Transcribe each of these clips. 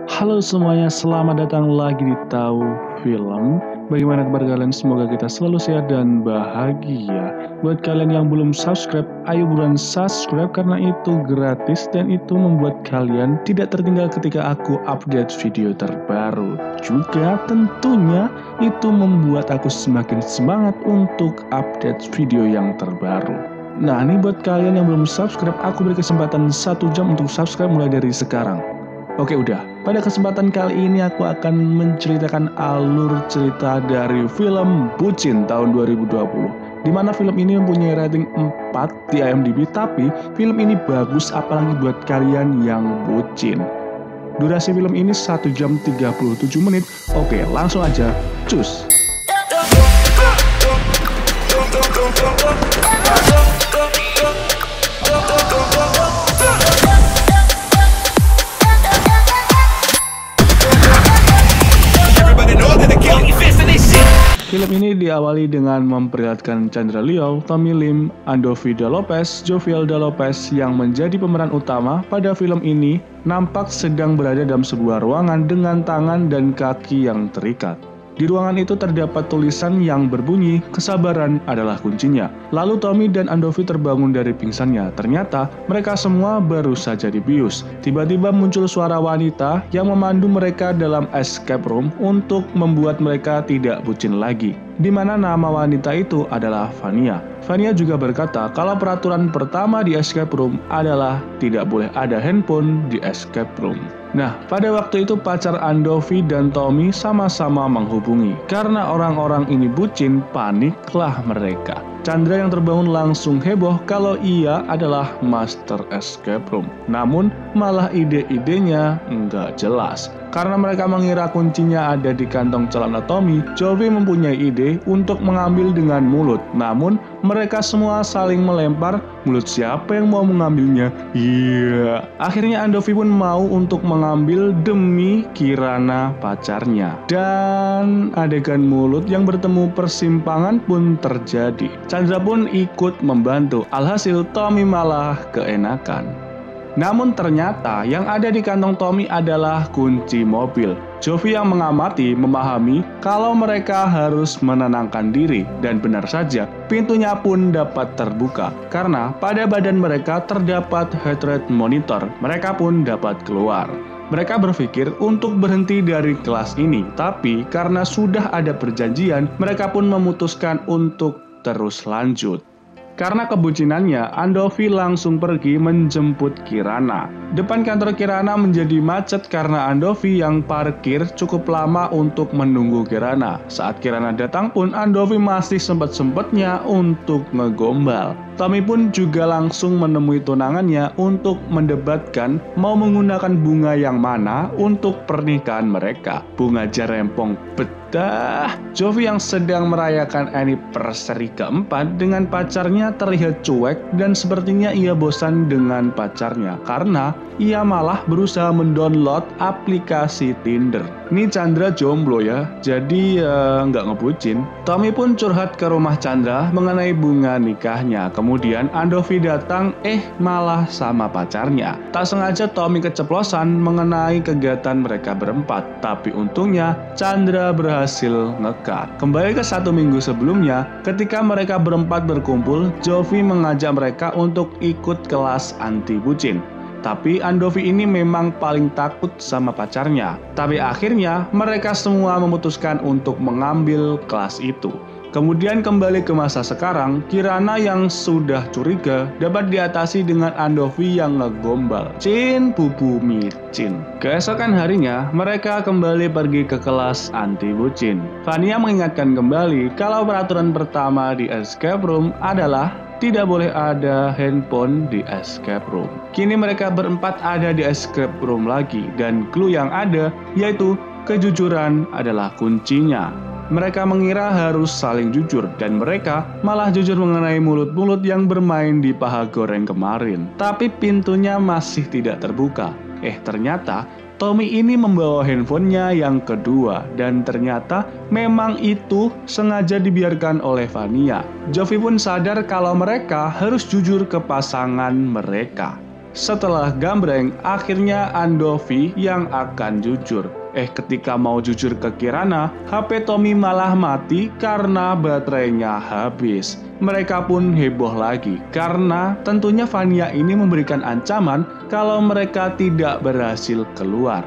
Halo semuanya, selamat datang lagi di Tahu Film. Bagaimana kabar kalian? Semoga kita selalu sehat dan bahagia. Buat kalian yang belum subscribe, ayo buruan subscribe karena itu gratis dan itu membuat kalian tidak tertinggal ketika aku update video terbaru. Juga tentunya itu membuat aku semakin semangat untuk update video yang terbaru. Nah, ini buat kalian yang belum subscribe, aku beri kesempatan 1 jam untuk subscribe mulai dari sekarang. Oke, udah. Pada kesempatan kali ini aku akan menceritakan alur cerita dari film Bucin tahun 2020. Di mana film ini mempunyai rating 4 di IMDb, tapi film ini bagus apalagi buat kalian yang bucin. Durasi film ini 1 jam 37 menit. Oke, langsung aja. Cus! Film ini diawali dengan memperlihatkan Chandra Liu, Tommy Lim, Andovi De Lopez, Joviel De Lopez yang menjadi pemeran utama pada film ini nampak sedang berada dalam sebuah ruangan dengan tangan dan kaki yang terikat. Di ruangan itu terdapat tulisan yang berbunyi, kesabaran adalah kuncinya. Lalu Tommy dan Andovi terbangun dari pingsannya. Ternyata mereka semua baru saja dibius. Tiba-tiba muncul suara wanita yang memandu mereka dalam escape room untuk membuat mereka tidak bucin lagi. Di mana nama wanita itu adalah Vania. Vania juga berkata kalau peraturan pertama di escape room adalah tidak boleh ada handphone di escape room. Nah, pada waktu itu pacar Andovi dan Tommy sama-sama menghubungi. Karena orang-orang ini bucin, paniklah mereka. Chandra yang terbangun langsung heboh kalau ia adalah master escape room. Namun, malah ide-idenya nggak jelas. Karena mereka mengira kuncinya ada di kantong celana Tommy, Jovi mempunyai ide untuk mengambil dengan mulut. Namun, mereka semua saling melempar, mulut siapa yang mau mengambilnya? Iya. Akhirnya Andovi pun mau untuk mengambil demi Kirana pacarnya. Dan adegan mulut yang bertemu persimpangan pun terjadi. Chandra pun ikut membantu. Alhasil Tommy malah keenakan. Namun ternyata yang ada di kantong Tommy adalah kunci mobil. Jovi yang mengamati memahami kalau mereka harus menenangkan diri dan benar saja pintunya pun dapat terbuka karena pada badan mereka terdapat heart rate monitor. Mereka pun dapat keluar. Mereka berpikir untuk berhenti dari kelas ini, tapi karena sudah ada perjanjian, mereka pun memutuskan untuk terus lanjut. Karena kebucinannya, Andovi langsung pergi menjemput Kirana. Depan kantor Kirana menjadi macet karena Andovi yang parkir cukup lama untuk menunggu Kirana. Saat Kirana datang pun Andovi masih sempat-sempatnya untuk ngegombal. Tommy pun juga langsung menemui tunangannya untuk mendebatkan mau menggunakan bunga yang mana untuk pernikahan mereka. Bunga jerempong betah. Jovi yang sedang merayakan anniversary keempat dengan pacarnya terlihat cuek dan sepertinya ia bosan dengan pacarnya karena ia malah berusaha mendownload aplikasi Tinder. Ini Chandra jomblo ya, jadi nggak ngebucin. Tommy pun curhat ke rumah Chandra mengenai bunga nikahnya. Kemudian Andovi datang, malah sama pacarnya. Tak sengaja Tommy keceplosan mengenai kegiatan mereka berempat. Tapi untungnya Chandra berhasil ngekat. Kembali ke 1 minggu sebelumnya, ketika mereka berempat berkumpul, Jovi mengajak mereka untuk ikut kelas anti bucin. Tapi Andovi ini memang paling takut sama pacarnya. Tapi akhirnya mereka semua memutuskan untuk mengambil kelas itu. Kemudian kembali ke masa sekarang, Kirana yang sudah curiga dapat diatasi dengan Andovi yang ngegombal. Cin bubu micin. Keesokan harinya, mereka kembali pergi ke kelas anti bucin. Vania mengingatkan kembali kalau peraturan pertama di escape room adalah tidak boleh ada handphone di escape room. Kini mereka berempat ada di escape room lagi dan clue yang ada yaitu kejujuran adalah kuncinya. Mereka mengira harus saling jujur dan mereka malah jujur mengenai mulut-mulut yang bermain di paha goreng kemarin. Tapi pintunya masih tidak terbuka. Ternyata Tommy ini membawa handphonenya yang kedua dan ternyata memang itu sengaja dibiarkan oleh Vania. Jovi pun sadar kalau mereka harus jujur ke pasangan mereka. Setelah gambreng, akhirnya Andovi yang akan jujur. Ketika mau jujur ke Kirana, HP Tommy malah mati karena baterainya habis. Mereka pun heboh lagi karena tentunya Vania ini memberikan ancaman kalau mereka tidak berhasil keluar.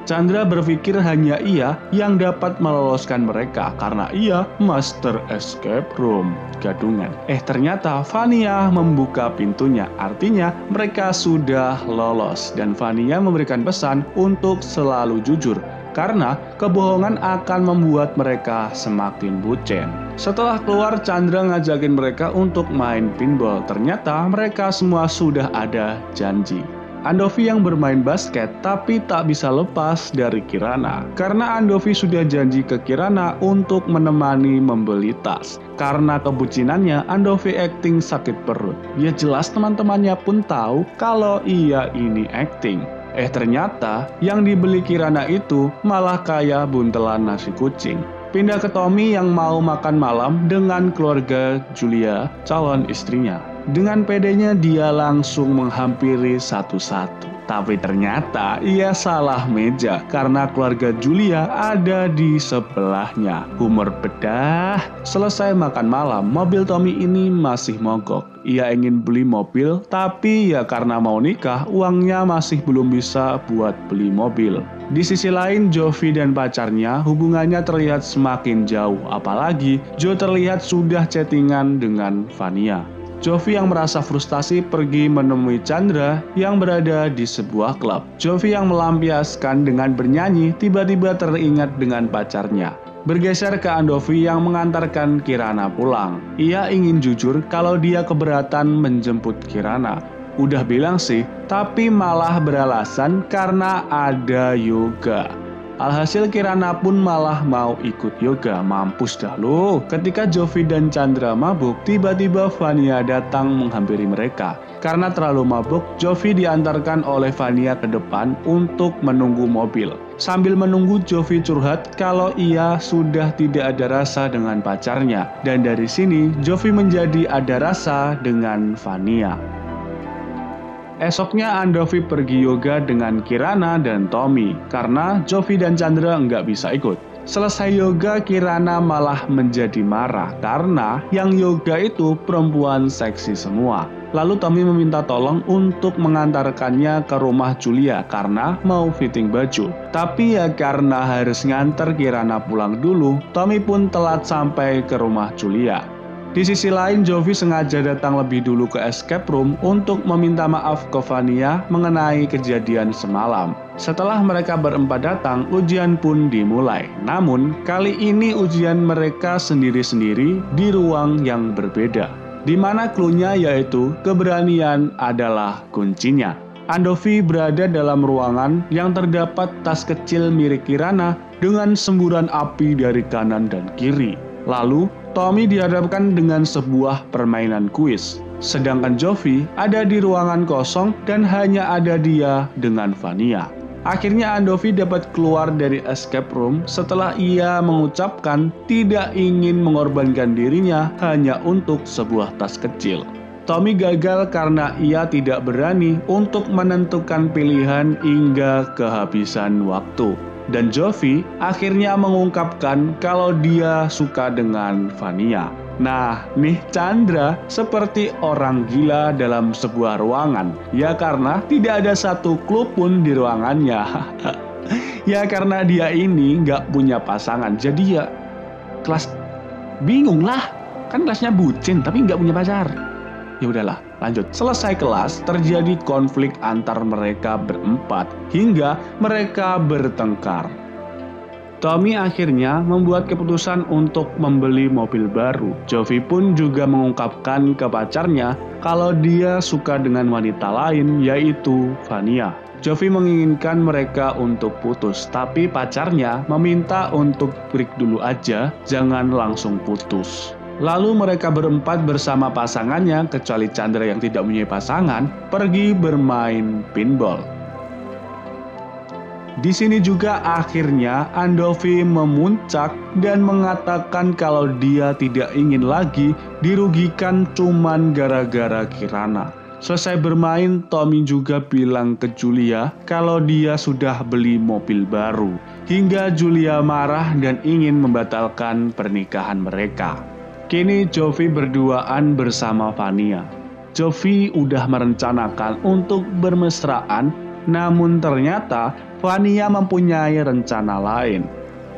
Chandra berpikir hanya ia yang dapat meloloskan mereka karena ia Master Escape Room gadungan. Ternyata Vania membuka pintunya, artinya mereka sudah lolos dan Vania memberikan pesan untuk selalu jujur karena kebohongan akan membuat mereka semakin bucin. Setelah keluar, Chandra ngajakin mereka untuk main pinball. Ternyata mereka semua sudah ada janji. Andovi yang bermain basket tapi tak bisa lepas dari Kirana karena Andovi sudah janji ke Kirana untuk menemani membeli tas. Karena kebucinannya, Andovi acting sakit perut. Ya jelas teman-temannya pun tahu kalau ia ini acting. Ternyata yang dibeli Kirana itu malah kayak buntelan nasi kucing. Pindah ke Tommy yang mau makan malam dengan keluarga Julia, calon istrinya. Dengan pedenya dia langsung menghampiri satu-satu. Tapi ternyata ia salah meja karena keluarga Julia ada di sebelahnya. Humor bedah. Selesai makan malam, mobil Tommy ini masih mogok. Ia ingin beli mobil, tapi ya karena mau nikah, uangnya masih belum bisa buat beli mobil. Di sisi lain, Jovi dan pacarnya hubungannya terlihat semakin jauh. Apalagi Joe terlihat sudah chattingan dengan Vania. Jovi yang merasa frustasi pergi menemui Chandra yang berada di sebuah klub. Jovi yang melampiaskan dengan bernyanyi tiba-tiba teringat dengan pacarnya. Bergeser ke Andovi yang mengantarkan Kirana pulang. Ia ingin jujur kalau dia keberatan menjemput Kirana. Udah bilang sih, tapi malah beralasan karena ada yoga. Alhasil Kirana pun malah mau ikut yoga. Mampus dah lo. Ketika Jovi dan Chandra mabuk, tiba-tiba Vania datang menghampiri mereka. Karena terlalu mabuk, Jovi diantarkan oleh Vania ke depan untuk menunggu mobil. Sambil menunggu, Jovi curhat kalau ia sudah tidak ada rasa dengan pacarnya. Dan dari sini, Jovi menjadi ada rasa dengan Vania. Esoknya Andovi pergi yoga dengan Kirana dan Tommy karena Jovi dan Chandra nggak bisa ikut. Selesai yoga, Kirana malah menjadi marah karena yang yoga itu perempuan seksi semua. Lalu Tommy meminta tolong untuk mengantarkannya ke rumah Julia karena mau fitting baju. Tapi ya karena harus nganter Kirana pulang dulu, Tommy pun telat sampai ke rumah Julia. Di sisi lain, Jovi sengaja datang lebih dulu ke escape room untuk meminta maaf ke Vania mengenai kejadian semalam. Setelah mereka berempat datang, ujian pun dimulai. Namun, kali ini ujian mereka sendiri-sendiri di ruang yang berbeda. Di mana cluenya yaitu keberanian adalah kuncinya. Andovi berada dalam ruangan yang terdapat tas kecil milik Kirana dengan semburan api dari kanan dan kiri. Lalu, Tommy dihadapkan dengan sebuah permainan kuis. Sedangkan Jovi ada di ruangan kosong dan hanya ada dia dengan Vania. Akhirnya Andovi dapat keluar dari escape room setelah ia mengucapkan tidak ingin mengorbankan dirinya hanya untuk sebuah tas kecil. Tommy gagal karena ia tidak berani untuk menentukan pilihan hingga kehabisan waktu. Dan Jovi akhirnya mengungkapkan kalau dia suka dengan Vania. Nah, nih Chandra seperti orang gila dalam sebuah ruangan. Ya karena tidak ada satu clue pun di ruangannya. Ya karena dia ini nggak punya pasangan. Jadi ya kelas bingung lah. Kan kelasnya bucin tapi nggak punya pacar. Ya udahlah, lanjut. Selesai kelas, terjadi konflik antar mereka berempat hingga mereka bertengkar. Tommy akhirnya membuat keputusan untuk membeli mobil baru. Jovi pun juga mengungkapkan ke pacarnya kalau dia suka dengan wanita lain, yaitu Vania. Jovi menginginkan mereka untuk putus, tapi pacarnya meminta untuk break dulu aja, jangan langsung putus. Lalu mereka berempat bersama pasangannya, kecuali Chandra yang tidak punya pasangan, pergi bermain pinball. Di sini juga akhirnya Andovi memuncak dan mengatakan kalau dia tidak ingin lagi dirugikan cuman gara-gara Kirana. Selesai bermain, Tommy juga bilang ke Julia kalau dia sudah beli mobil baru. Hingga Julia marah dan ingin membatalkan pernikahan mereka. Kini Jovi berduaan bersama Vania. Jovi udah merencanakan untuk bermesraan, namun ternyata Vania mempunyai rencana lain.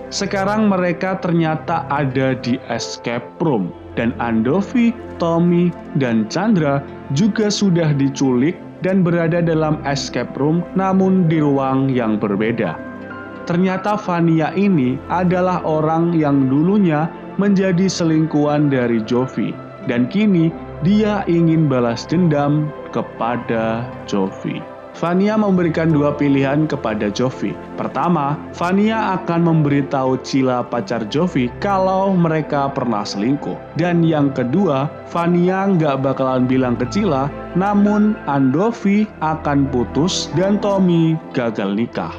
Sekarang mereka ternyata ada di escape room. Dan Andovi, Tommy, dan Chandra juga sudah diculik dan berada dalam escape room namun di ruang yang berbeda. Ternyata Vania ini adalah orang yang dulunya menjadi selingkuhan dari Jovi. Dan kini dia ingin balas dendam kepada Jovi. Vania memberikan dua pilihan kepada Jovi. Pertama, Vania akan memberitahu Cila pacar Jovi kalau mereka pernah selingkuh. Dan yang kedua, Vania nggak bakalan bilang ke Cila, namun Andovi akan putus dan Tommy gagal nikah.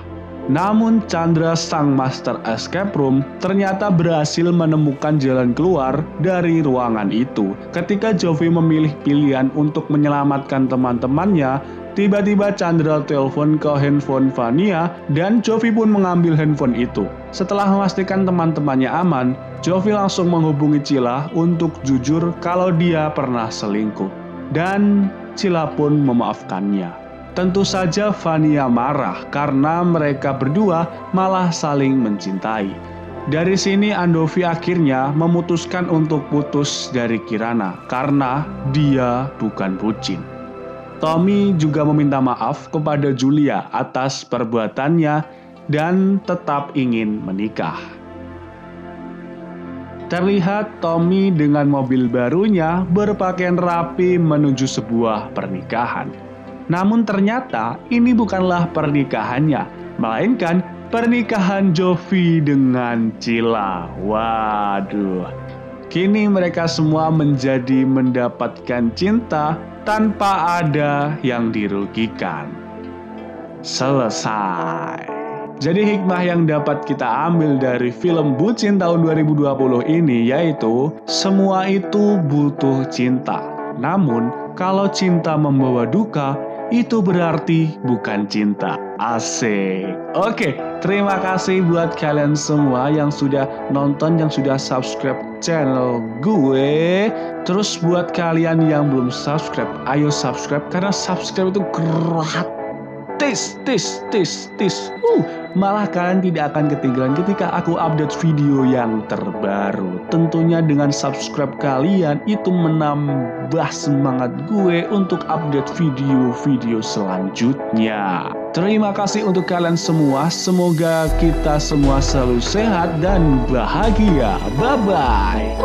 Namun Chandra sang master escape room ternyata berhasil menemukan jalan keluar dari ruangan itu. Ketika Jovi memilih pilihan untuk menyelamatkan teman-temannya, tiba-tiba Chandra telepon ke handphone Vania dan Jovi pun mengambil handphone itu. Setelah memastikan teman-temannya aman, Jovi langsung menghubungi Cila untuk jujur kalau dia pernah selingkuh. Dan Cila pun memaafkannya. Tentu saja Vania marah karena mereka berdua malah saling mencintai. Dari sini Andovi akhirnya memutuskan untuk putus dari Kirana karena dia bukan bucin. Tommy juga meminta maaf kepada Julia atas perbuatannya dan tetap ingin menikah. Terlihat Tommy dengan mobil barunya berpakaian rapi menuju sebuah pernikahan. Namun ternyata ini bukanlah pernikahannya, melainkan pernikahan Jovi dengan Cila. Waduh, kini mereka semua menjadi mendapatkan cinta tanpa ada yang dirugikan. Selesai. Jadi hikmah yang dapat kita ambil dari film Bucin tahun 2020 ini yaitu semua itu butuh cinta. Namun kalau cinta membawa duka, itu berarti bukan cinta. Asik. Oke, terima kasih buat kalian semua yang sudah nonton, yang sudah subscribe channel gue. Terus buat kalian yang belum subscribe, ayo subscribe karena subscribe itu gratis. Malah kalian tidak akan ketinggalan ketika aku update video yang terbaru. Tentunya dengan subscribe kalian itu menambah semangat gue untuk update video-video selanjutnya. Terima kasih untuk kalian semua. Semoga kita semua selalu sehat dan bahagia. Bye-bye.